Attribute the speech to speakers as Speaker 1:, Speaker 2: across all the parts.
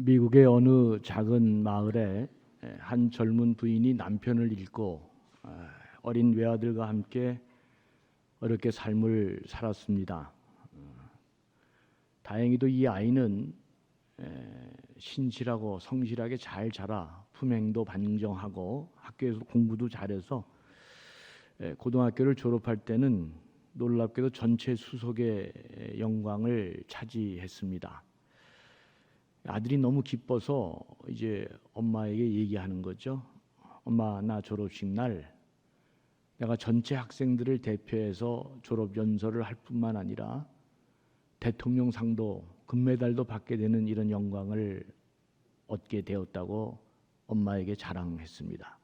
Speaker 1: 미국의 어느 작은 마을에 한 젊은 부인이 남편을 잃고 어린 외아들과 함께 어렵게 삶을 살았습니다. 다행히도 이 아이는 신실하고 성실하게 잘 자라 품행도 반정하고 학교에서 공부도 잘해서 고등학교를 졸업할 때는 놀랍게도 전체 수석의 영광을 차지했습니다. 아들이 너무 기뻐서 이제 엄마에게 얘기하는 거죠. 엄마, 나 졸업식 날 내가 전체 학생들을 대표해서 졸업 연설을 할 뿐만 아니라 대통령상도 금메달도 받게 되는 이런 영광을 얻게 되었다고 엄마에게 자랑했습니다.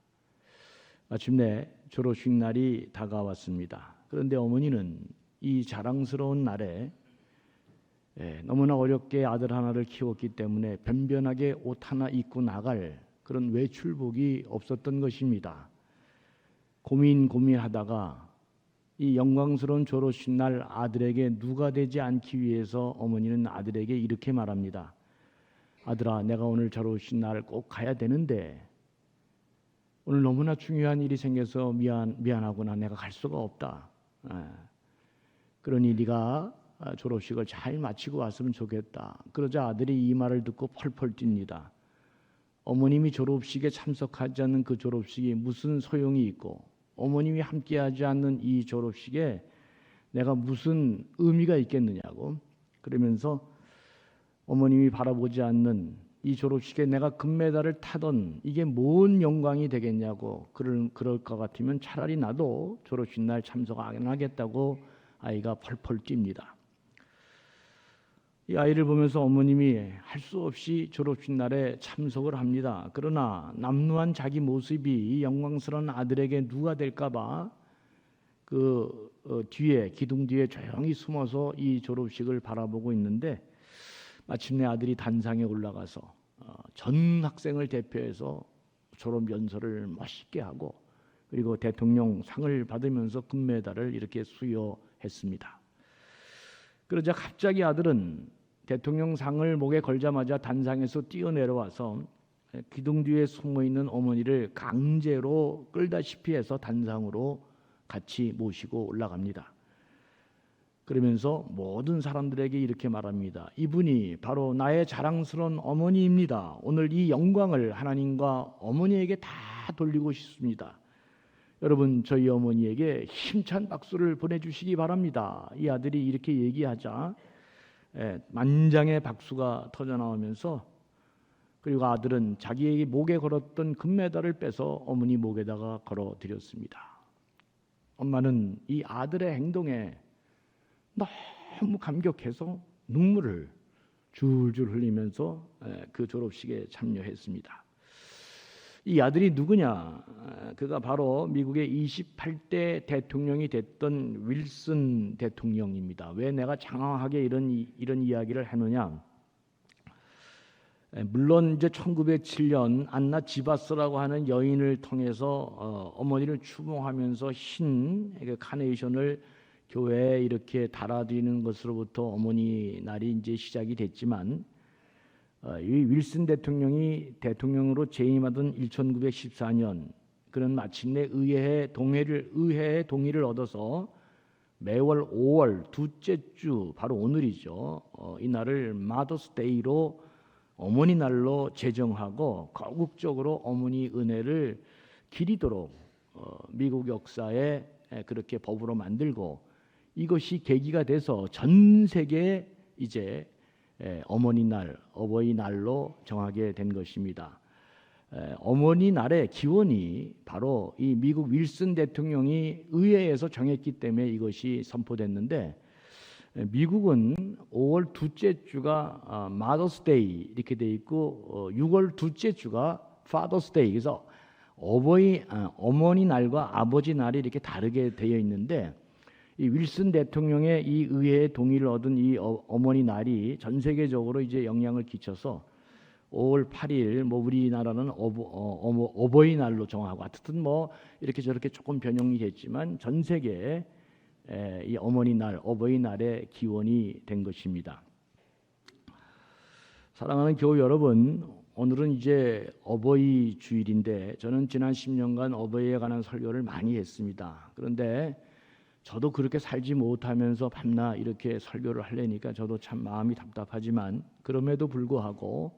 Speaker 1: 마침내 졸업식 날이 다가왔습니다. 그런데 어머니는 이 자랑스러운 날에 너무나 어렵게 아들 하나를 키웠기 때문에 변변하게 옷 하나 입고 나갈 그런 외출복이 없었던 것입니다. 고민하다가 이 영광스러운 졸업식 날 아들에게 누가 되지 않기 위해서 어머니는 아들에게 이렇게 말합니다. 아들아, 내가 오늘 졸업식 날 꼭 가야 되는데 오늘 너무나 중요한 일이 생겨서 미안하구나. 내가 갈 수가 없다. 그러니 네가 졸업식을 잘 마치고 왔으면 좋겠다. 그러자 아들이 이 말을 듣고 펄펄 뜁니다. 어머님이 졸업식에 참석하지 않는 그 졸업식이 무슨 소용이 있고 어머님이 함께하지 않는 이 졸업식에 내가 무슨 의미가 있겠느냐고. 그러면서 어머님이 바라보지 않는 이 졸업식에 내가 금메달을 타던 이게 뭔 영광이 되겠냐고. 그럴 것 같으면 차라리 나도 졸업식 날 참석 안 하겠다고 아이가 펄펄 뜁니다. 이 아이를 보면서 어머님이 할 수 없이 졸업식 날에 참석을 합니다. 그러나 남루한 자기 모습이 이 영광스러운 아들에게 누가 될까봐 뒤에 기둥 뒤에 조용히 숨어서 이 졸업식을 바라보고 있는데 마침내 아들이 단상에 올라가서 전 학생을 대표해서 졸업 연설을 멋있게 하고 그리고 대통령 상을 받으면서 금메달을 이렇게 수여했습니다. 그러자 갑자기 아들은 대통령상을 목에 걸자마자 단상에서 뛰어내려와서 기둥 뒤에 숨어있는 어머니를 강제로 끌다시피 해서 단상으로 같이 모시고 올라갑니다. 그러면서 모든 사람들에게 이렇게 말합니다. 이분이 바로 나의 자랑스러운 어머니입니다. 오늘 이 영광을 하나님과 어머니에게 다 돌리고 싶습니다. 여러분, 저희 어머니에게 힘찬 박수를 보내주시기 바랍니다. 이 아들이 이렇게 얘기하자 만장의 박수가 터져나오면서 그리고 아들은 자기에게 목에 걸었던 금메달을 빼서 어머니 목에다가 걸어드렸습니다. 엄마는 이 아들의 행동에 너무 감격해서 눈물을 줄줄 흘리면서 그 졸업식에 참여했습니다. 이 아들이 누구냐? 그가 바로 미국의 28대 대통령이 됐던 윌슨 대통령입니다. 왜 내가 장황하게 이런 이야기를 하느냐? 물론 이제 1907년 안나 지바스라고 하는 여인을 통해서 어머니를 추모하면서 흰 카네이션을 교회에 이렇게 달아드리는 것으로부터 어머니 날이 이제 시작이 됐지만 이 윌슨 대통령이 대통령으로 재임하던 1914년 그는 마침내 의회의 동의를 얻어서 매월 5월 둘째 주 바로 오늘이죠. 이 날을 마더스 데이로 어머니 날로 제정하고 거국적으로 어머니 은혜를 기리도록 미국 역사에 그렇게 법으로 만들고 이것이 계기가 돼서 전 세계에 이제 어머니날, 어버이날로 정하게 된 것입니다. 어머니날의 기원이 바로 이 미국 윌슨 대통령이 의회에서 정했기 때문에 이것이 선포됐는데 미국은 5월 둘째 주가 마더스 데이 이렇게 돼 있고 6월 둘째 주가 파더스 데이 그래서 어머니 날과 아버지 날이 이렇게 다르게 되어 있는데 이 윌슨 대통령의 이 의회의 동의를 얻은 이 어머니 날이 전 세계적으로 이제 영향을 끼쳐서 5월 8일 우리나라는 어버이날로 정하고 하여튼 이렇게 저렇게 조금 변형이 됐지만 전 세계에 이 어머니 날, 어버이날의 기원이 된 것입니다. 사랑하는 교우 여러분, 오늘은 이제 어버이 주일인데 저는 지난 10년간 어버이에 관한 설교를 많이 했습니다. 그런데 저도 그렇게 살지 못하면서 밤낮 이렇게 설교를 하려니까 저도 참 마음이 답답하지만, 그럼에도 불구하고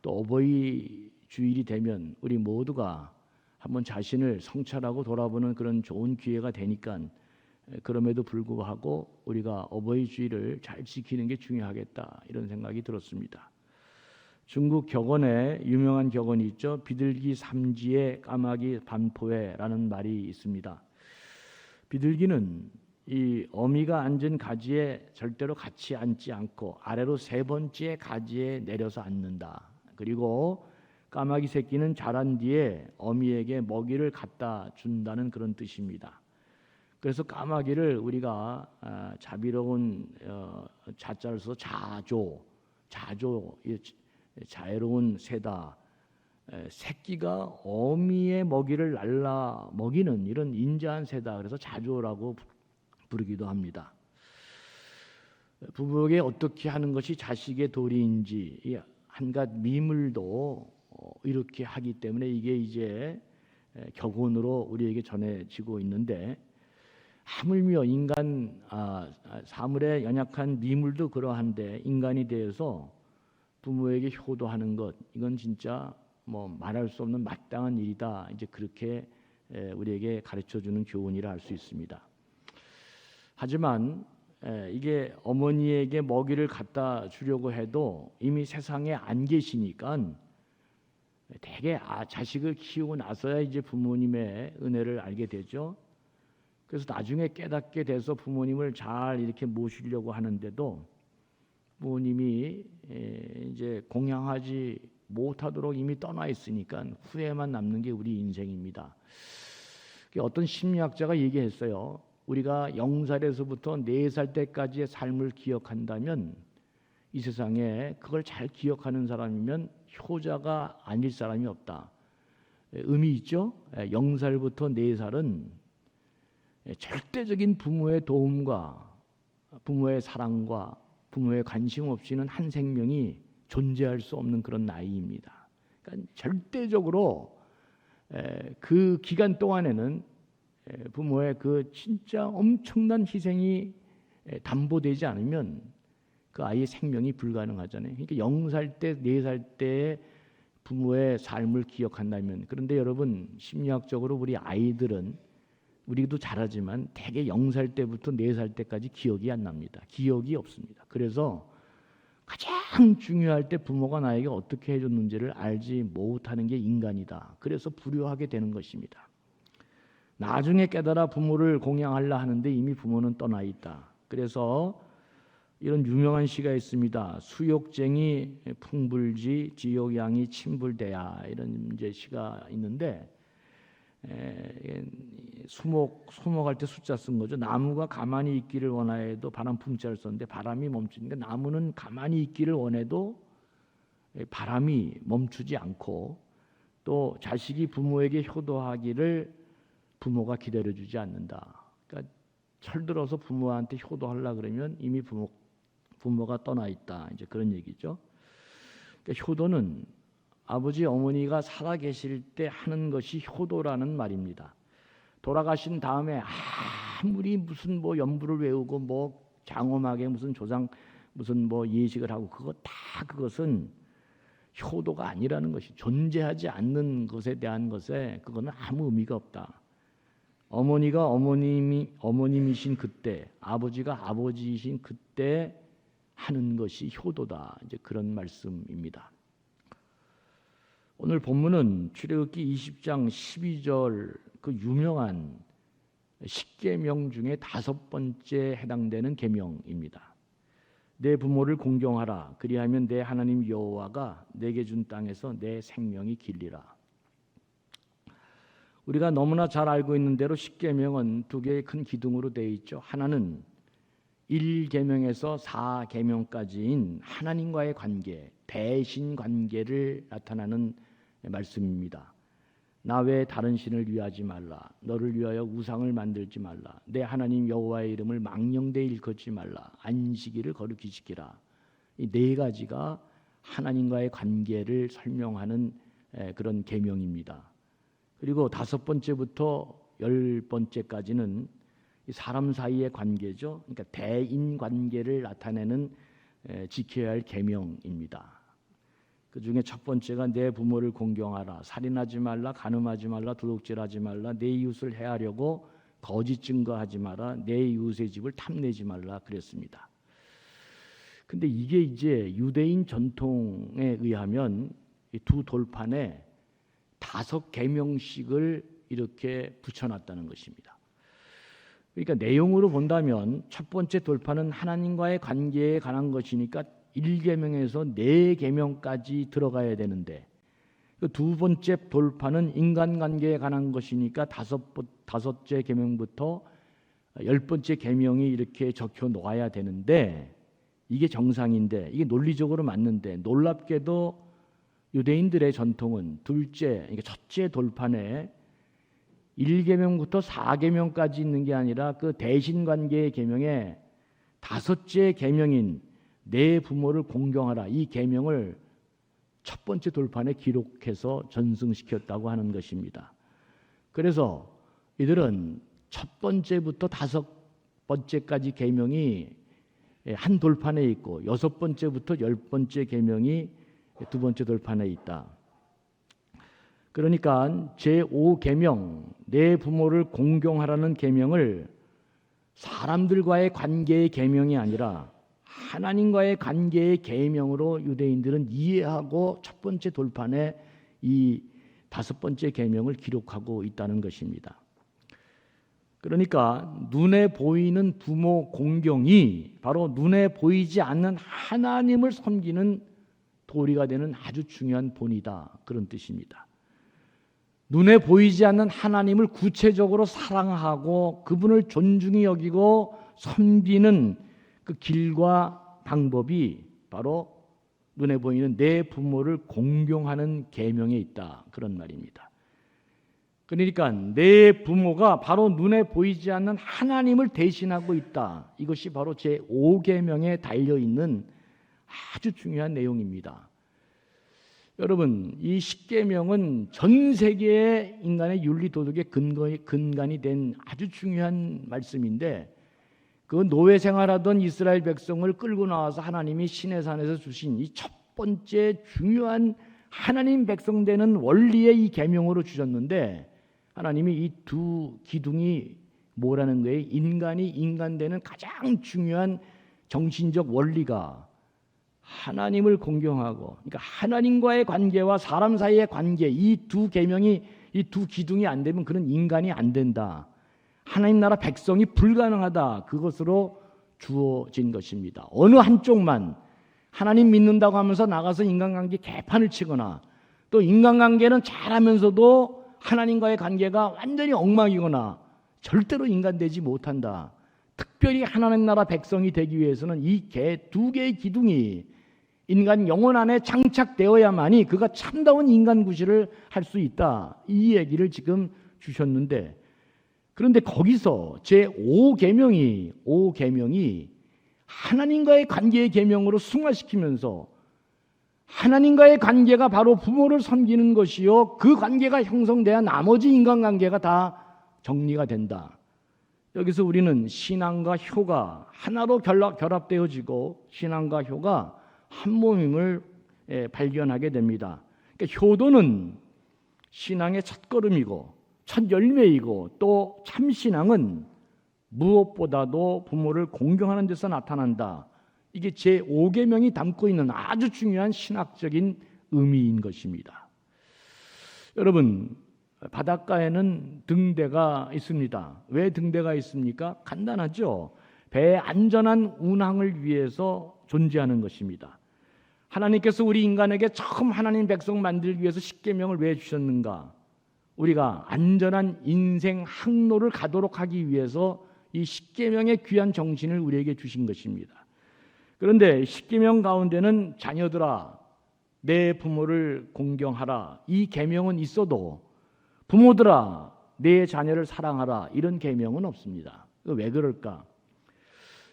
Speaker 1: 또 어버이 주일이 되면 우리 모두가 한번 자신을 성찰하고 돌아보는 그런 좋은 기회가 되니까, 그럼에도 불구하고 우리가 어버이 주일을 잘 지키는 게 중요하겠다, 이런 생각이 들었습니다. 중국 격언에 유명한 격언이 있죠. 비둘기 삼지에 까마귀 반포에라는 말이 있습니다. 비둘기는 이 어미가 앉은 가지에 절대로 같이 앉지 않고 아래로 세 번째 가지에 내려서 앉는다. 그리고 까마귀 새끼는 자란 뒤에 어미에게 먹이를 갖다 준다는 그런 뜻입니다. 그래서 까마귀를 우리가 자비로운 자자를 써서 자조, 자애로운 새다, 새끼가 어미의 먹이를 날라 먹이는 이런 인자한 새다, 그래서 자조라고 부르기도 합니다. 부부에게 어떻게 하는 것이 자식의 도리인지 한갓 미물도 이렇게 하기 때문에 이게 이제 격언으로 우리에게 전해지고 있는데, 하물며 인간 사물에 연약한 미물도 그러한데 인간이 되어서 부모에게 효도하는 것, 이건 진짜 뭐 말할 수 없는 마땅한 일이다. 이제 그렇게 우리에게 가르쳐주는 교훈이라 할 수 있습니다. 하지만 이게 어머니에게 먹이를 갖다 주려고 해도 이미 세상에 안 계시니까 대개 자식을 키우고 나서야 이제 부모님의 은혜를 알게 되죠. 그래서 나중에 깨닫게 돼서 부모님을 잘 이렇게 모시려고 하는데도 부모님이 이제 공양하지 못하도록 이미 떠나 있으니까 후회만 남는 게 우리 인생입니다. 어떤 심리학자가 얘기했어요. 우리가 0살에서부터 4살 때까지의 삶을 기억한다면 이 세상에 그걸 잘 기억하는 사람이면 효자가 아닐 사람이 없다. 의미 있죠? 0살부터 4살은 절대적인 부모의 도움과 부모의 사랑과 부모의 관심 없이는 한 생명이 존재할 수 없는 그런 나이입니다. 그러니까 절대적으로 그 기간 동안에는 부모의 그 진짜 엄청난 희생이 담보되지 않으면 그 아이의 생명이 불가능하잖아요. 그러니까 0살 때, 4살 때의 부모의 삶을 기억한다면, 그런데 여러분 심리학적으로 우리 아이들은 우리도 잘하지만 대개 0살 때부터 4살 때까지 기억이 안 납니다. 기억이 없습니다. 그래서 가장 중요할 때 부모가 나에게 어떻게 해줬는지를 알지 못하는 게 인간이다. 그래서 불효하게 되는 것입니다. 나중에 깨달아 부모를 공양하려 하는데 이미 부모는 떠나 있다. 그래서 이런 유명한 시가 있습니다. 수욕쟁이 풍불지 지욕양이 침불대야, 이런 이제 시가 있는데, 수목할 때 숫자 쓴 거죠. 나무가 가만히 있기를 원하여도 바람 품자를 썼는데 바람이 멈추니까, 나무는 가만히 있기를 원해도 바람이 멈추지 않고, 또 자식이 부모에게 효도하기를 부모가 기다려주지 않는다. 그러니까 철들어서 부모한테 효도하려 그러면 이미 부모가 떠나 있다. 이제 그런 얘기죠. 그러니까 효도는 아버지 어머니가 살아계실 때 하는 것이 효도라는 말입니다. 돌아가신 다음에 아무리 무슨 뭐 연부를 외우고 뭐 장엄하게 무슨 조상 무슨 뭐 예식을 하고 그것은 효도가 아니라는 것이, 존재하지 않는 것에 대한 것에 그거는 아무 의미가 없다. 어머니가 어머님이신 그때, 아버지가 아버지이신 그때 하는 것이 효도다. 이제 그런 말씀입니다. 오늘 본문은 출애굽기 20장 12절 그 유명한 10계명 중에 5번째 해당되는 계명입니다. 내 부모를 공경하라. 그리하면 내 하나님 여호와가 내게 준 땅에서 내 생명이 길리라. 우리가 너무나 잘 알고 있는 대로 10계명은 2개의 큰 기둥으로 되어 있죠. 하나는 1계명에서 4계명까지인 하나님과의 관계, 배신 관계를 나타나는 말씀입니다. 나 외에 다른 신을 위하지 말라. 너를 위하여 우상을 만들지 말라. 내 하나님 여호와의 이름을 망령되이 일컫지 말라. 안식일을 거룩히 지키라. 이 4가지가 하나님과의 관계를 설명하는 그런 계명입니다. 그리고 5번째부터 10번째까지는 사람 사이의 관계죠. 그러니까 대인 관계를 나타내는 지켜야 할 계명입니다. 그 중에 첫 번째가 내 부모를 공경하라, 살인하지 말라, 간음하지 말라, 도둑질하지 말라, 내 이웃을 해하려고 거짓 증거하지 마라, 내 이웃의 집을 탐내지 말라 그랬습니다. 근데 이게 이제 유대인 전통에 의하면 이 두 돌판에 5계명씩을 이렇게 붙여놨다는 것입니다. 그러니까 내용으로 본다면 첫 번째 돌판은 하나님과의 관계에 관한 것이니까 1계명에서 4계명까지 들어가야 되는데, 두 번째 돌판은 인간관계에 관한 것이니까 5째 계명부터 10번째 계명이 이렇게 적혀 놓아야 되는데, 이게 정상인데, 이게 논리적으로 맞는데, 놀랍게도 유대인들의 전통은 그러니까 첫째 돌판에 1계명부터 4계명까지 있는 게 아니라 그 대신관계의 계명에 5째 계명인 내 부모를 공경하라, 이 계명을 첫 번째 돌판에 기록해서 전승시켰다고 하는 것입니다. 그래서 이들은 첫 번째부터 5번째까지 계명이 한 돌판에 있고 6번째부터 10번째 계명이 두 번째 돌판에 있다. 그러니까 제5계명 내 부모를 공경하라는 계명을 사람들과의 관계의 계명이 아니라 하나님과의 관계의 계명으로 유대인들은 이해하고 첫 번째 돌판에 이 5번째 계명을 기록하고 있다는 것입니다. 그러니까 눈에 보이는 부모 공경이 바로 눈에 보이지 않는 하나님을 섬기는 도리가 되는 아주 중요한 본이다, 그런 뜻입니다. 눈에 보이지 않는 하나님을 구체적으로 사랑하고 그분을 존중히 여기고 섬기는 그 길과 방법이 바로 눈에 보이는 내 부모를 공경하는 계명에 있다, 그런 말입니다. 그러니까 내 부모가 바로 눈에 보이지 않는 하나님을 대신하고 있다. 이것이 바로 제5계명에 달려있는 아주 중요한 내용입니다. 여러분, 이 10계명은 전 세계의 인간의 윤리도덕의 근간이 된 아주 중요한 말씀인데, 그 노예 생활하던 이스라엘 백성을 끌고 나와서 하나님이 시내산에서 주신 이 첫 번째 중요한 하나님 백성 되는 원리의 이 계명으로 주셨는데, 하나님이 이 두 기둥이 뭐라는 거예요? 인간이 인간 되는 가장 중요한 정신적 원리가 하나님을 공경하고, 그러니까 하나님과의 관계와 사람 사이의 관계, 이 두 계명이, 이 두 기둥이 안 되면 그런 인간이 안 된다, 하나님 나라 백성이 불가능하다, 그것으로 주어진 것입니다. 어느 한쪽만 하나님 믿는다고 하면서 나가서 인간관계 개판을 치거나, 또 인간관계는 잘하면서도 하나님과의 관계가 완전히 엉망이거나 절대로 인간 되지 못한다. 특별히 하나님 나라 백성이 되기 위해서는 이 두 개의 기둥이 인간 영혼 안에 장착되어야만이 그가 참다운 인간 구실을 할 수 있다, 이 얘기를 지금 주셨는데, 그런데 거기서 제5계명이 하나님과의 관계의 계명으로 승화시키면서 하나님과의 관계가 바로 부모를 섬기는 것이요, 그 관계가 형성돼야 나머지 인간관계가 다 정리가 된다. 여기서 우리는 신앙과 효가 하나로 결합되어지고 신앙과 효가 한 몸임을 발견하게 됩니다. 그러니까 효도는 신앙의 첫걸음이고 첫 열매이고, 또 참신앙은 무엇보다도 부모를 공경하는 데서 나타난다. 이게 제5계명이 담고 있는 아주 중요한 신학적인 의미인 것입니다. 여러분, 바닷가에는 등대가 있습니다. 왜 등대가 있습니까? 간단하죠. 배의 안전한 운항을 위해서 존재하는 것입니다. 하나님께서 우리 인간에게 처음 하나님 백성 만들기 위해서 10계명을 왜 주셨는가? 우리가 안전한 인생 항로를 가도록 하기 위해서 이 10계명의 귀한 정신을 우리에게 주신 것입니다. 그런데 10계명 가운데는 자녀들아 내 부모를 공경하라, 이 계명은 있어도 부모들아 내 자녀를 사랑하라, 이런 계명은 없습니다. 왜 그럴까?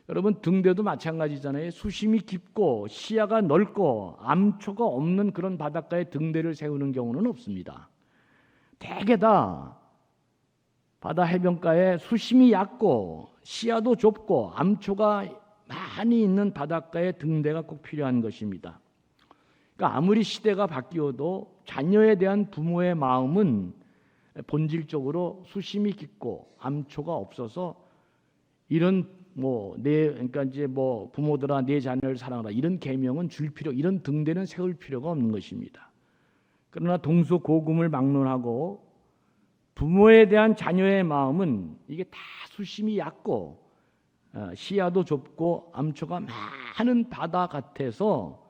Speaker 1: 여러분 등대도 마찬가지잖아요. 수심이 깊고 시야가 넓고 암초가 없는 그런 바닷가에 등대를 세우는 경우는 없습니다. 대개 다 바다 해변가에 수심이 얕고 시야도 좁고 암초가 많이 있는 바닷가에 등대가 꼭 필요한 것입니다. 그러니까 아무리 시대가 바뀌어도 자녀에 대한 부모의 마음은 본질적으로 수심이 깊고 암초가 없어서 이런 그러니까 이제 부모들아 내 자녀를 사랑하라 이런 계명은 이런 등대는 세울 필요가 없는 것입니다. 그러나 동서고금을 막론하고 부모에 대한 자녀의 마음은 이게 다 수심이 얕고 시야도 좁고 암초가 많은 바다 같아서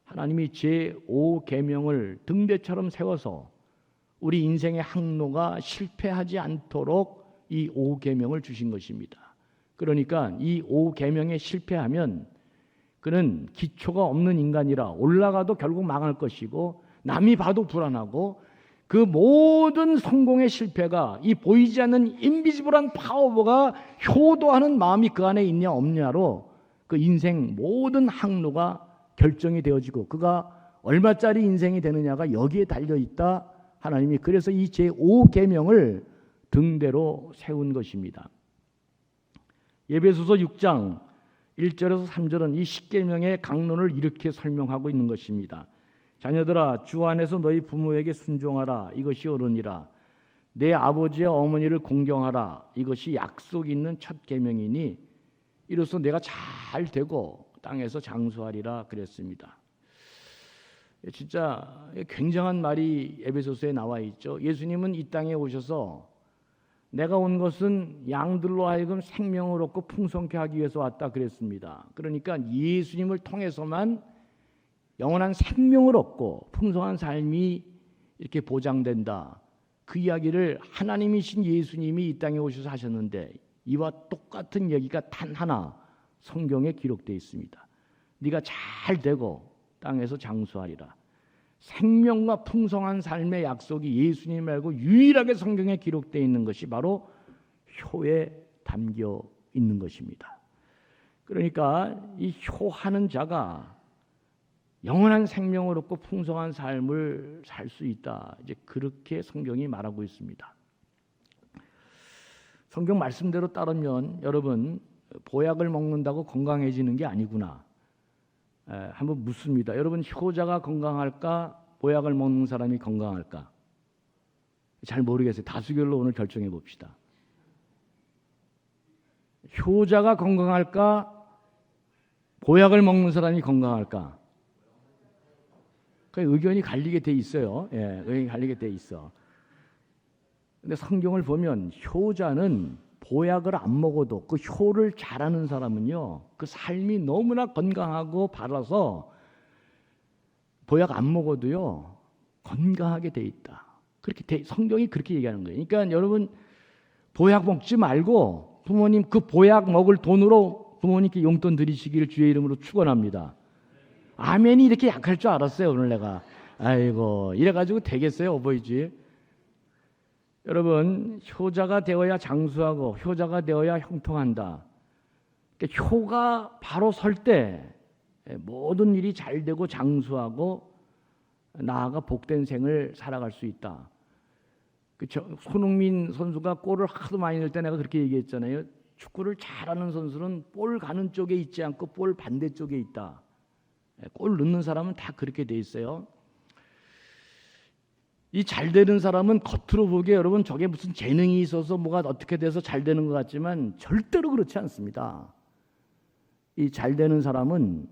Speaker 1: 하나님이 제5계명을 등대처럼 세워서 우리 인생의 항로가 실패하지 않도록 이 5계명을 주신 것입니다. 그러니까 이 5계명에 실패하면 그는 기초가 없는 인간이라 올라가도 결국 망할 것이고 남이 봐도 불안하고 그 모든 성공의 실패가 이 보이지 않는 인비지블한 파워가 효도하는 마음이 그 안에 있냐 없냐로 그 인생 모든 항로가 결정이 되어지고 그가 얼마짜리 인생이 되느냐가 여기에 달려있다. 하나님이 그래서 이 제5계명을 등대로 세운 것입니다. 에베소서 6장 1절에서 3절은 이 10계명의 강론을 이렇게 설명하고 있는 것입니다. 자녀들아 주 안에서 너희 부모에게 순종하라. 이것이 옳으니라. 내 아버지와 어머니를 공경하라. 이것이 약속 있는 첫 계명이니 이로써 내가 잘 되고 땅에서 장수하리라 그랬습니다. 진짜 굉장한 말이 에베소서에 나와 있죠. 예수님은 이 땅에 오셔서 내가 온 것은 양들로 하여금 생명을 얻고 풍성케 하기 위해서 왔다 그랬습니다. 그러니까 예수님을 통해서만 영원한 생명을 얻고 풍성한 삶이 이렇게 보장된다. 그 이야기를 하나님이신 예수님이 이 땅에 오셔서 하셨는데 이와 똑같은 얘기가 단 하나 성경에 기록되어 있습니다. 네가 잘 되고 땅에서 장수하리라. 생명과 풍성한 삶의 약속이 예수님 말고 유일하게 성경에 기록되어 있는 것이 바로 효에 담겨 있는 것입니다. 그러니까 이 효하는 자가 영원한 생명을 얻고 풍성한 삶을 살 수 있다. 이제 그렇게 성경이 말하고 있습니다. 성경 말씀대로 따르면 여러분 보약을 먹는다고 건강해지는 게 아니구나. 한번 묻습니다. 여러분 효자가 건강할까? 보약을 먹는 사람이 건강할까? 잘 모르겠어요. 다수결로 오늘 결정해 봅시다. 효자가 건강할까? 보약을 먹는 사람이 건강할까? 그 의견이 갈리게 돼 있어요. 의견이 갈리게 돼 있어. 근데 성경을 보면 효자는 보약을 안 먹어도 그 효를 잘하는 사람은요, 그 삶이 너무나 건강하고 바라서 보약 안 먹어도요 건강하게 돼 있다. 성경이 그렇게 얘기하는 거예요. 그러니까 여러분 보약 먹지 말고 부모님 그 보약 먹을 돈으로 부모님께 용돈 드리시기를 주의 이름으로 축원합니다. 아멘이 이렇게 약할 줄 알았어요. 오늘 내가 아이고 이래가지고 되겠어요 어버이지. 여러분 효자가 되어야 장수하고 효자가 되어야 형통한다. 그러니까 효가 바로 설 때 모든 일이 잘 되고 장수하고 나아가 복된 생을 살아갈 수 있다. 손흥민 선수가 골을 하도 많이 넣을 때 내가 그렇게 얘기했잖아요. 축구를 잘하는 선수는 볼 가는 쪽에 있지 않고 볼 반대쪽에 있다. 골 넣는 사람은 다 그렇게 돼 있어요. 이 잘 되는 사람은 겉으로 보기에 여러분 저게 무슨 재능이 있어서 뭐가 어떻게 돼서 잘 되는 것 같지만 절대로 그렇지 않습니다. 이 잘 되는 사람은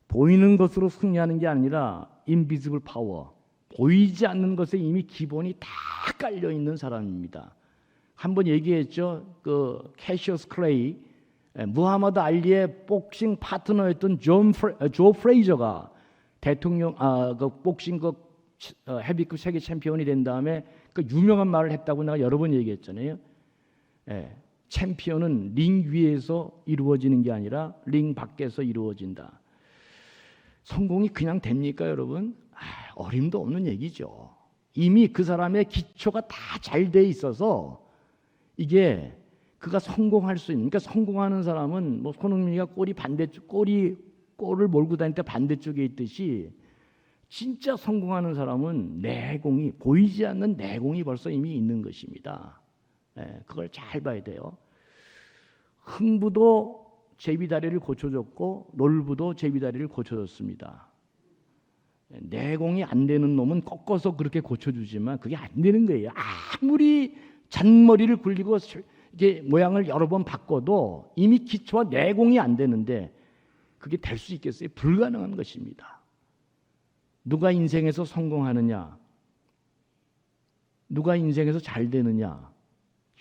Speaker 1: 보이는 것으로 승리하는 게 아니라 인비지블 파워, 보이지 않는 것에 이미 기본이 다 깔려 있는 사람입니다. 한번 얘기했죠. 그 캐시어스 클레이, 무하마드 알리의 복싱 파트너였던 조 프레이저가 대통령 그 복싱 헤비급 세계 챔피언이 된 다음에 그 유명한 말을 했다고 내가 여러 번 얘기했잖아요. 챔피언은 링 위에서 이루어지는 게 아니라 링 밖에서 이루어진다. 성공이 그냥 됩니까, 여러분? 어림도 없는 얘기죠. 이미 그 사람의 기초가 다 잘 돼 있어서 이게 그가 성공할 수 있는, 그러니까 성공하는 사람은 뭐 손흥민이가 골을 몰고 다닐 때 반대쪽에 있듯이 진짜 성공하는 사람은 내공이, 보이지 않는 내공이 벌써 이미 있는 것입니다. 그걸 잘 봐야 돼요. 흥부도 제비다리를 고쳐줬고 놀부도 제비다리를 고쳐줬습니다. 내공이 안 되는 놈은 꺾어서 그렇게 고쳐주지만 그게 안 되는 거예요. 아무리 잔머리를 굴리고 이게 모양을 여러 번 바꿔도 이미 기초와 내공이 안 되는데 그게 될 수 있겠어요? 불가능한 것입니다. 누가 인생에서 성공하느냐? 누가 인생에서 잘 되느냐?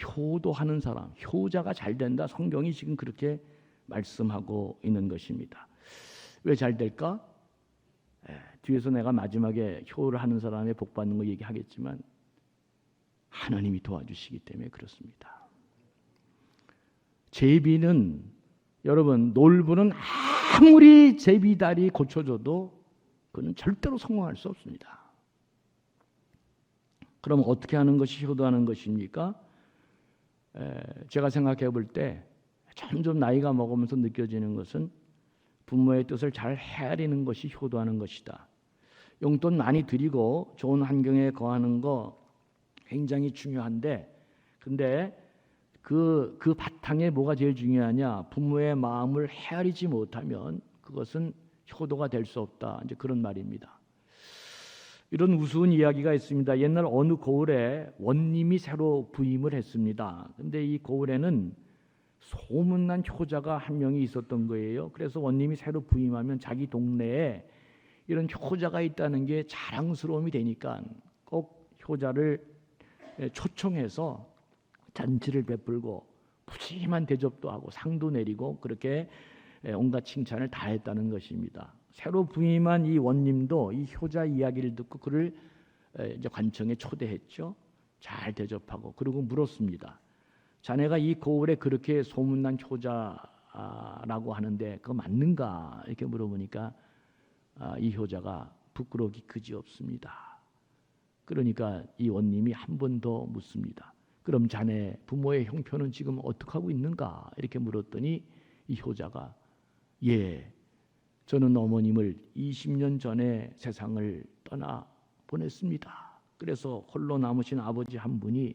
Speaker 1: 효도하는 사람, 효자가 잘 된다. 성경이 지금 그렇게 말씀하고 있는 것입니다. 왜 잘 될까? 뒤에서 내가 마지막에 효를 하는 사람의 복 받는 거 얘기하겠지만 하나님이 도와주시기 때문에 그렇습니다. 제비는, 여러분, 놀부는 아무리 제비다리 고쳐줘도 그는 절대로 성공할 수 없습니다. 그럼 어떻게 하는 것이 효도하는 것입니까? 제가 생각해 볼 때 점점 나이가 먹으면서 느껴지는 것은 부모의 뜻을 잘 헤아리는 것이 효도하는 것이다. 용돈 많이 드리고 좋은 환경에 거하는 거 굉장히 중요한데, 근데 그 바탕에 뭐가 제일 중요하냐? 부모의 마음을 헤아리지 못하면 그것은 효도가 될 수 없다. 이제 그런 말입니다. 이런 우스운 이야기가 있습니다. 옛날 어느 고을에 원님이 새로 부임을 했습니다. 근데 이 고을에는 소문난 효자가 한 명이 있었던 거예요. 그래서 원님이 새로 부임하면 자기 동네에 이런 효자가 있다는 게 자랑스러움이 되니까 꼭 효자를 초청해서 잔치를 베풀고 푸짐한 대접도 하고 상도 내리고 그렇게 온갖 칭찬을 다 했다는 것입니다. 새로 부임한 이 원님도 이 효자 이야기를 듣고 그를 이제 관청에 초대했죠. 잘 대접하고 그리고 물었습니다. 자네가 이 고을에 그렇게 소문난 효자라고 하는데 그거 맞는가? 이렇게 물어보니까 이 효자가 부끄러기 그지없습니다. 그러니까 이 원님이 한 번 더 묻습니다. 그럼 자네 부모의 형편은 지금 어떻게 하고 있는가? 이렇게 물었더니 이 효자가 예, 저는 어머님을 20년 전에 세상을 떠나 보냈습니다. 그래서 홀로 남으신 아버지 한 분이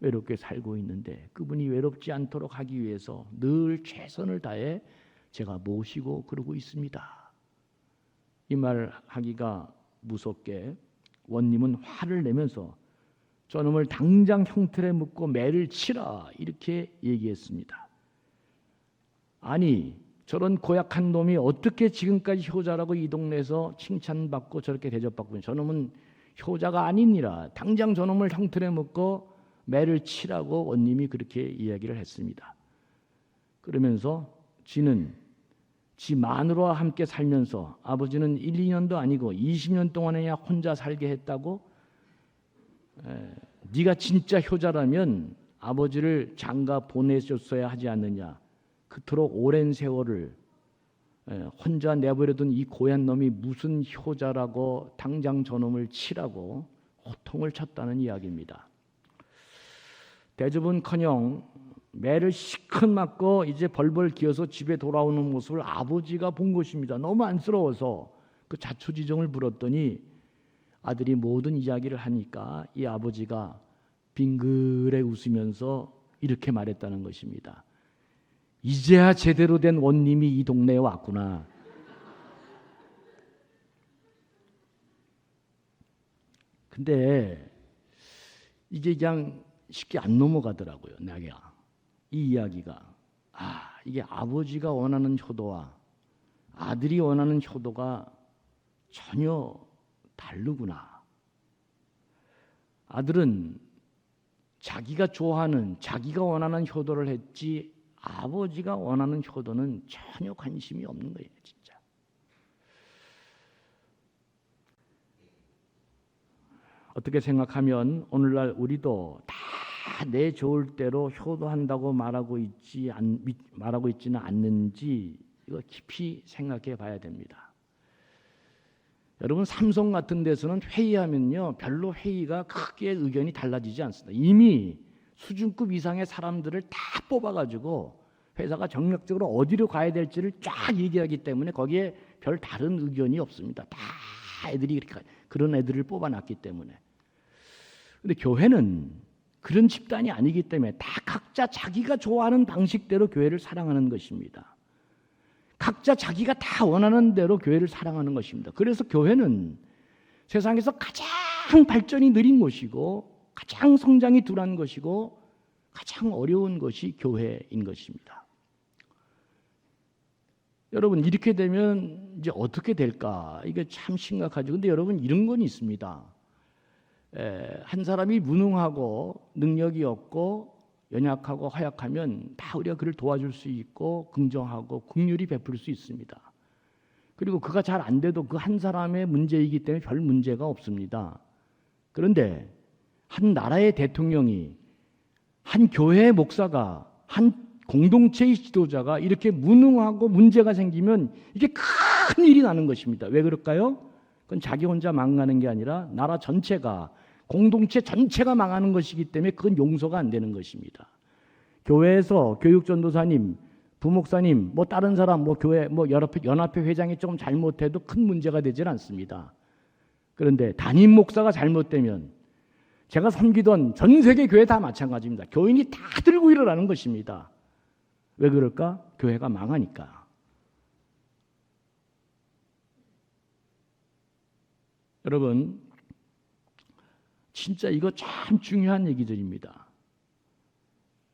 Speaker 1: 외롭게 살고 있는데 그분이 외롭지 않도록 하기 위해서 늘 최선을 다해 제가 모시고 그러고 있습니다. 이 말 하기가 무섭게 원님은 화를 내면서 저놈을 당장 형틀에 묶고 매를 치라 이렇게 얘기했습니다. 아니 저런 고약한 놈이 어떻게 지금까지 효자라고 이 동네에서 칭찬받고 저렇게 대접받고 저놈은 효자가 아니니라. 당장 저놈을 형틀에 묶고 매를 치라고 원님이 그렇게 이야기를 했습니다. 그러면서 지는 지 마누라와 함께 살면서 아버지는 1, 2년도 아니고 20년 동안이나 혼자 살게 했다고? 네가 진짜 효자라면 아버지를 장가 보내줬어야 하지 않느냐. 그토록 오랜 세월을 혼자 내버려둔 이 고얀 놈이 무슨 효자라고 당장 저놈을 치라고 호통을 쳤다는 이야기입니다. 대접은커녕 매를 시큰 맞고 이제 벌벌 기어서 집에 돌아오는 모습을 아버지가 본 것입니다. 너무 안쓰러워서 그 자초지종을 물었더니 아들이 모든 이야기를 하니까 이 아버지가 빙그레 웃으면서 이렇게 말했다는 것입니다. 이제야 제대로 된 원님이 이 동네에 왔구나. 근데 이게 그냥 쉽게 안 넘어가더라고요. 내가 이 이야기가 이게 아버지가 원하는 효도와 아들이 원하는 효도가 전혀 다르구나. 아들은 자기가 좋아하는 자기가 원하는 효도를 했지 아버지가 원하는 효도는 전혀 관심이 없는 거예요. 진짜. 어떻게 생각하면 오늘날 우리도 다 내 좋을 대로 효도한다고 말하고 있지는 않는지 이거 깊이 생각해 봐야 됩니다. 여러분 삼성 같은 데서는 회의하면요 별로 회의가 크게 의견이 달라지지 않습니다. 이미 수준급 이상의 사람들을 다 뽑아가지고 회사가 정략적으로 어디로 가야 될지를 쫙 얘기하기 때문에 거기에 별 다른 의견이 없습니다. 다 애들이 그런 애들을 뽑아놨기 때문에. 근데 교회는 그런 집단이 아니기 때문에 다 각자 자기가 좋아하는 방식대로 교회를 사랑하는 것입니다. 각자 자기가 다 원하는 대로 교회를 사랑하는 것입니다. 그래서 교회는 세상에서 가장 발전이 느린 곳이고 가장 성장이 둔한 것이고 가장 어려운 것이 교회인 것입니다. 여러분, 이렇게 되면 이제 어떻게 될까? 이게 참 심각하죠. 근데 여러분, 이런 건 있습니다. 한 사람이 무능하고 능력이 없고 연약하고 허약하면 다 우리가 그를 도와줄 수 있고 긍정하고 긍휼히 베풀 수 있습니다. 그리고 그가 잘 안 돼도 그 한 사람의 문제이기 때문에 별 문제가 없습니다. 그런데 한 나라의 대통령이, 한 교회의 목사가, 한 공동체의 지도자가 이렇게 무능하고 문제가 생기면 이게 큰 일이 나는 것입니다. 왜 그럴까요? 그건 자기 혼자 망하는 게 아니라 나라 전체가, 공동체 전체가 망하는 것이기 때문에 그건 용서가 안 되는 것입니다. 교회에서 교육전도사님, 부목사님, 뭐 다른 사람, 뭐 교회, 뭐 연합회 회장이 조금 잘못해도 큰 문제가 되질 않습니다. 그런데 담임 목사가 잘못되면, 제가 섬기던 전 세계 교회 다 마찬가지입니다. 교인이 다 들고 일어나는 것입니다. 왜 그럴까? 교회가 망하니까. 여러분, 진짜 이거 참 중요한 얘기들입니다.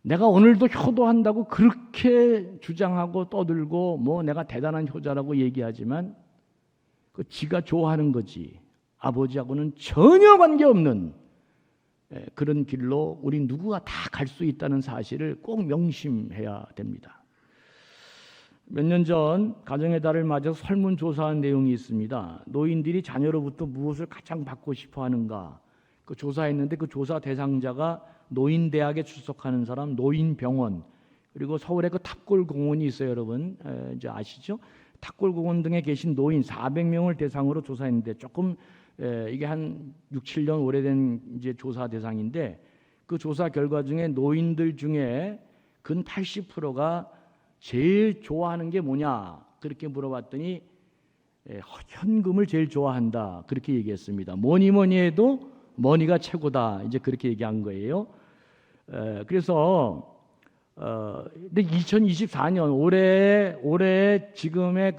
Speaker 1: 내가 오늘도 효도한다고 그렇게 주장하고 떠들고 뭐 내가 대단한 효자라고 얘기하지만 그 지가 좋아하는 거지 아버지하고는 전혀 관계없는 그런 길로 우리 누구가 다 갈 수 있다는 사실을 꼭 명심해야 됩니다. 몇 년 전 가정의 달을 맞아서 설문조사한 내용이 있습니다. 노인들이 자녀로부터 무엇을 가장 받고 싶어 하는가, 그 조사했는데 그 조사 대상자가 노인대학에 출석하는 사람, 노인병원, 그리고 서울에 그 탑골공원이 있어요. 여러분 이제 아시죠? 탑골공원 등에 계신 노인 400명을 대상으로 조사했는데 조금 이게 한 6, 7년 오래된 이제 조사 대상인데 그 조사 결과 중에 노인들 중에 근 80%가 제일 좋아하는 게 뭐냐 그렇게 물어봤더니 현금을 제일 좋아한다 그렇게 얘기했습니다. 뭐니 해도 머니가 최고다 이제 그렇게 얘기한 거예요. 그래서 근데 2024년 올해 지금의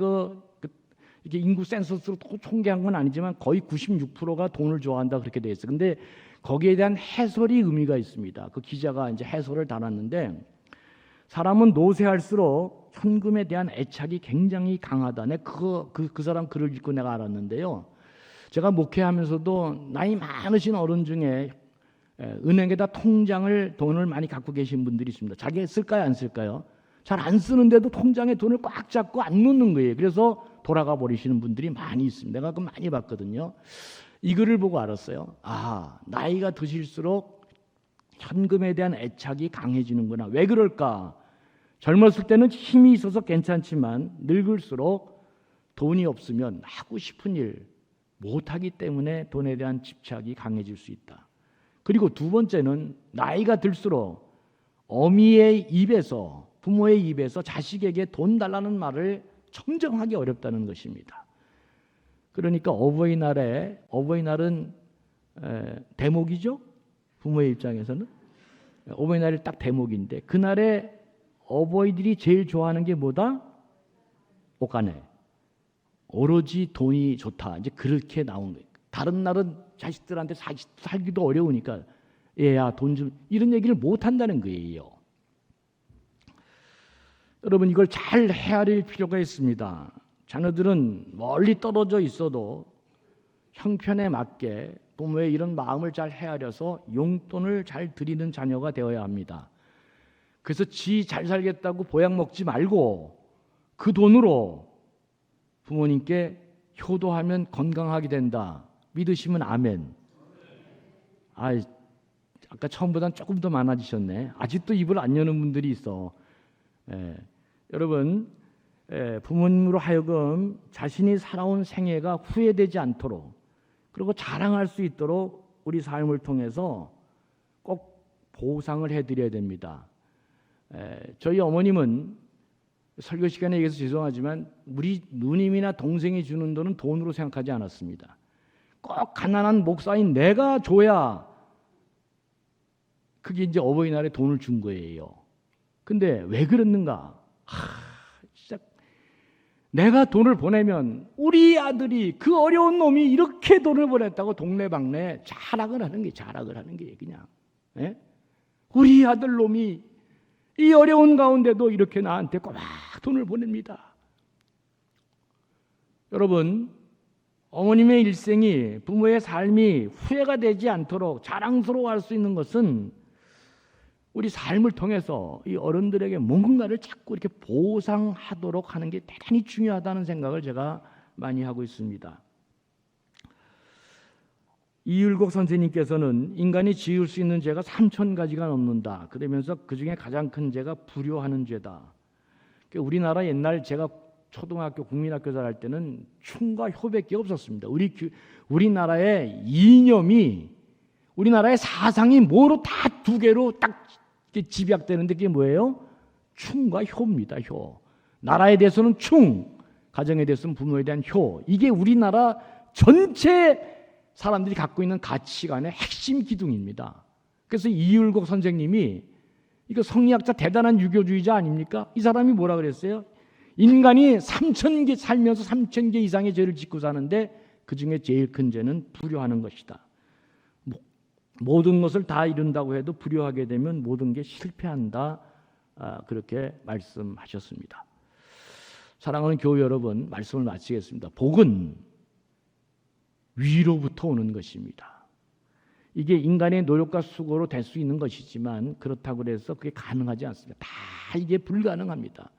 Speaker 1: 이렇게 인구 센서스로 통계한 건 아니지만 거의 96%가 돈을 좋아한다 그렇게 돼 있어요. 근데 거기에 대한 해설이 의미가 있습니다. 그 기자가 이제 해설을 달았는데 사람은 노쇠할수록 현금에 대한 애착이 굉장히 강하다. 그 사람 글을 읽고 내가 알았는데요. 제가 목회하면서도 나이 많으신 어른 중에 은행에다 돈을 많이 갖고 계신 분들이 있습니다. 자기가 쓸까요, 안 쓸까요? 잘 안 쓰는데도 통장에 돈을 꽉 잡고 안 놓는 거예요. 그래서 돌아가 버리시는 분들이 많이 있습니다. 내가 그거 많이 봤거든요. 이 글을 보고 알았어요. 아, 나이가 드실수록 현금에 대한 애착이 강해지는구나. 왜 그럴까? 젊었을 때는 힘이 있어서 괜찮지만 늙을수록 돈이 없으면 하고 싶은 일 못하기 때문에 돈에 대한 집착이 강해질 수 있다. 그리고 두 번째는 나이가 들수록 어미의 입에서, 부모의 입에서 자식에게 돈 달라는 말을 청정하기 어렵다는 것입니다. 그러니까 어버이날은 대목이죠. 부모의 입장에서는 어버이날이 딱 대목인데 그날에 어버이들이 제일 좋아하는 게 뭐다? 옷가네. 오로지 돈이 좋다. 이제 그렇게 나온 거예요. 다른 날은 자식들한테 살기도 어려우니까 얘야 돈 좀 이런 얘기를 못 한다는 거예요. 여러분 이걸 잘 헤아릴 필요가 있습니다. 자녀들은 멀리 떨어져 있어도 형편에 맞게 부모의 이런 마음을 잘 헤아려서 용돈을 잘 드리는 자녀가 되어야 합니다. 그래서 지 잘 살겠다고 보약 먹지 말고 그 돈으로 부모님께 효도하면 건강하게 된다. 믿으시면 아멘. 아까 처음보다는 조금 더 많아지셨네. 아직도 입을 안 여는 분들이 있어. 여러분 부모님으로 하여금 자신이 살아온 생애가 후회되지 않도록 그리고 자랑할 수 있도록 우리 삶을 통해서 꼭 보상을 해드려야 됩니다. 저희 어머님은 설교 시간에 얘기해서 죄송하지만 우리 누님이나 동생이 주는 돈은 돈으로 생각하지 않았습니다. 꼭 가난한 목사인 내가 줘야 그게 이제 어버이날에 돈을 준 거예요. 근데 왜 그랬는가? 진짜 내가 돈을 보내면 우리 아들이 그 어려운 놈이 이렇게 돈을 보냈다고 동네방네 자랑을 하는 게 그냥. 예? 우리 아들 놈이 이 어려운 가운데도 이렇게 나한테 꼬박 돈을 보냅니다. 여러분, 어머님의 일생이 부모의 삶이 후회가 되지 않도록 자랑스러워할 수 있는 것은 우리 삶을 통해서 이 어른들에게 뭔가를 자꾸 이렇게 보상하도록 하는 게 대단히 중요하다는 생각을 제가 많이 하고 있습니다. 이율곡 선생님께서는 인간이 지을 수 있는 죄가 3,000가지가 넘는다. 그러면서 그 중에 가장 큰 죄가 불효하는 죄다. 우리나라 옛날 제가 초등학교 국민학교 다닐 때는 충과 효밖에 없었습니다. 우리나라의 이념이 우리나라의 사상이 뭐로 다 두 개로 딱 집약되는데 그게 뭐예요? 충과 효입니다. 효. 나라에 대해서는 충, 가정에 대해서는 부모에 대한 효. 이게 우리나라 전체 사람들이 갖고 있는 가치관의 핵심 기둥입니다. 그래서 이율곡 선생님이 이거 성리학자 대단한 유교주의자 아닙니까? 이 사람이 뭐라 그랬어요? 인간이 3,000개 살면서 3,000개 이상의 죄를 짓고 사는데 그 중에 제일 큰 죄는 불효하는 것이다. 모든 것을 다 이룬다고 해도 불효하게 되면 모든 게 실패한다. 그렇게 말씀하셨습니다. 사랑하는 교회 여러분, 말씀을 마치겠습니다. 복은 위로부터 오는 것입니다. 이게 인간의 노력과 수고로 될 수 있는 것이지만 그렇다고 해서 그게 가능하지 않습니다. 다 이게 불가능합니다.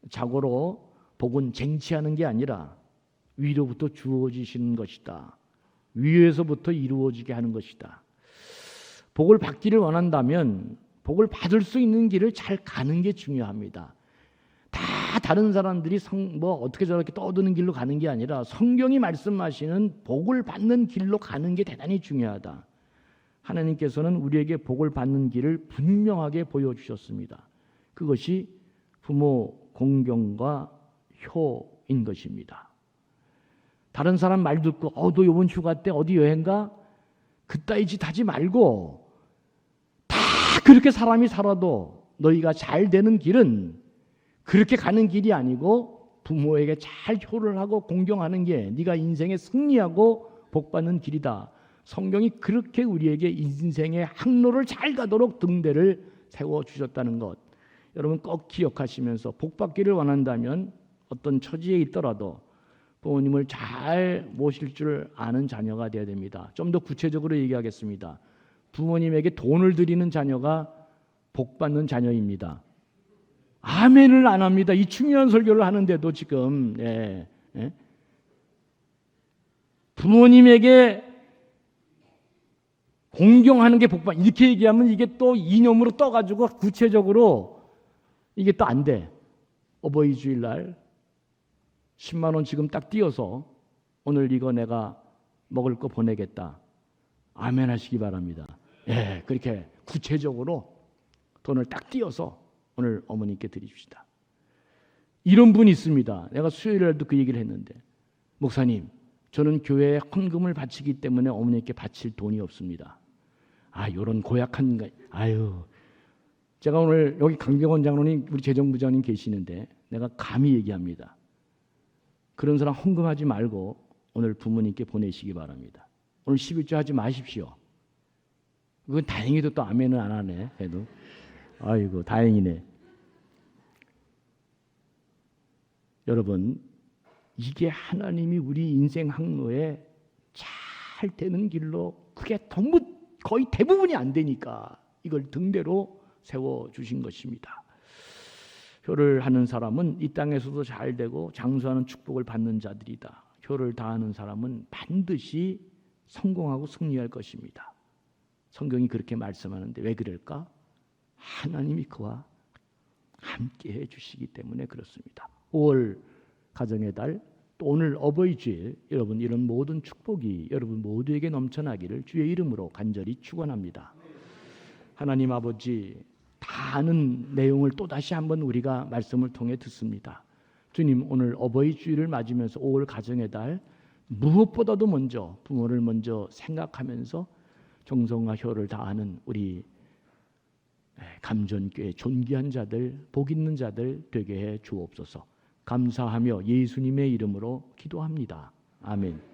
Speaker 1: 자고로 복은 쟁취하는 게 아니라 위로부터 주어지시는 것이다. 위에서부터 이루어지게 하는 것이다. 복을 받기를 원한다면 복을 받을 수 있는 길을 잘 가는 게 중요합니다. 다 다른 사람들이 어떻게 저렇게 떠드는 길로 가는 게 아니라 성경이 말씀하시는 복을 받는 길로 가는 게 대단히 중요하다. 하나님께서는 우리에게 복을 받는 길을 분명하게 보여주셨습니다. 그것이 부모 공경과 효인 것입니다. 다른 사람 말 듣고 너 이번 휴가 때 어디 여행 가? 그따위 짓 하지 말고 다 그렇게 사람이 살아도 너희가 잘 되는 길은 그렇게 가는 길이 아니고 부모에게 잘 효를 하고 공경하는 게 네가 인생에 승리하고 복받는 길이다. 성경이 그렇게 우리에게 인생의 항로를 잘 가도록 등대를 세워주셨다는 것. 여러분 꼭 기억하시면서 복받기를 원한다면 어떤 처지에 있더라도 부모님을 잘 모실 줄 아는 자녀가 되어야 됩니다. 좀 더 구체적으로 얘기하겠습니다. 부모님에게 돈을 드리는 자녀가 복받는 자녀입니다. 아멘을 안 합니다. 이 중요한 설교를 하는데도 지금 부모님에게 공경하는 게 복받 이렇게 얘기하면 이게 또 이념으로 떠가지고 구체적으로 이게 또 안 돼. 어버이 주일날 10만 원 지금 딱 띄어서 오늘 이거 내가 먹을 거 보내겠다. 아멘 하시기 바랍니다. 그렇게 구체적으로 돈을 딱 띄어서 오늘 어머니께 드리십시다. 이런 분이 있습니다. 내가 수요일에도 그 얘기를 했는데 목사님 저는 교회에 헌금을 바치기 때문에 어머니께 바칠 돈이 없습니다. 이런 고약한 제가 오늘 여기 강병원 장로님 우리 재정부장님 계시는데 내가 감히 얘기합니다. 그런 사람 헌금하지 말고 오늘 부모님께 보내시기 바랍니다. 오늘 11조 하지 마십시오. 그건 다행히도 또 아멘은 안 하네. 해도 아이고 다행이네. 여러분 이게 하나님이 우리 인생 항로에 잘 되는 길로 그게 너무 거의 대부분이 안 되니까 이걸 등대로 세워주신 것입니다. 효를 하는 사람은 이 땅에서도 잘 되고 장수하는 축복을 받는 자들이다. 효를 다하는 사람은 반드시 성공하고 승리할 것입니다. 성경이 그렇게 말씀하는데 왜 그럴까? 하나님이 그와 함께 해주시기 때문에 그렇습니다. 5월 가정의 달, 또 오늘 어버이 주일, 여러분 이런 모든 축복이 여러분 모두에게 넘쳐나기를 주의 이름으로 간절히 축원합니다. 하나님 아버지, 다 아는 내용을 또다시 한번 우리가 말씀을 통해 듣습니다. 주님, 오늘 어버이 주일을 맞으면서 5월 가정의 달, 무엇보다도 먼저 부모를 먼저 생각하면서 정성과 효를 다하는 우리 감전교회 존귀한 자들, 복 있는 자들 되게 해 주옵소서. 감사하며 예수님의 이름으로 기도합니다. 아멘.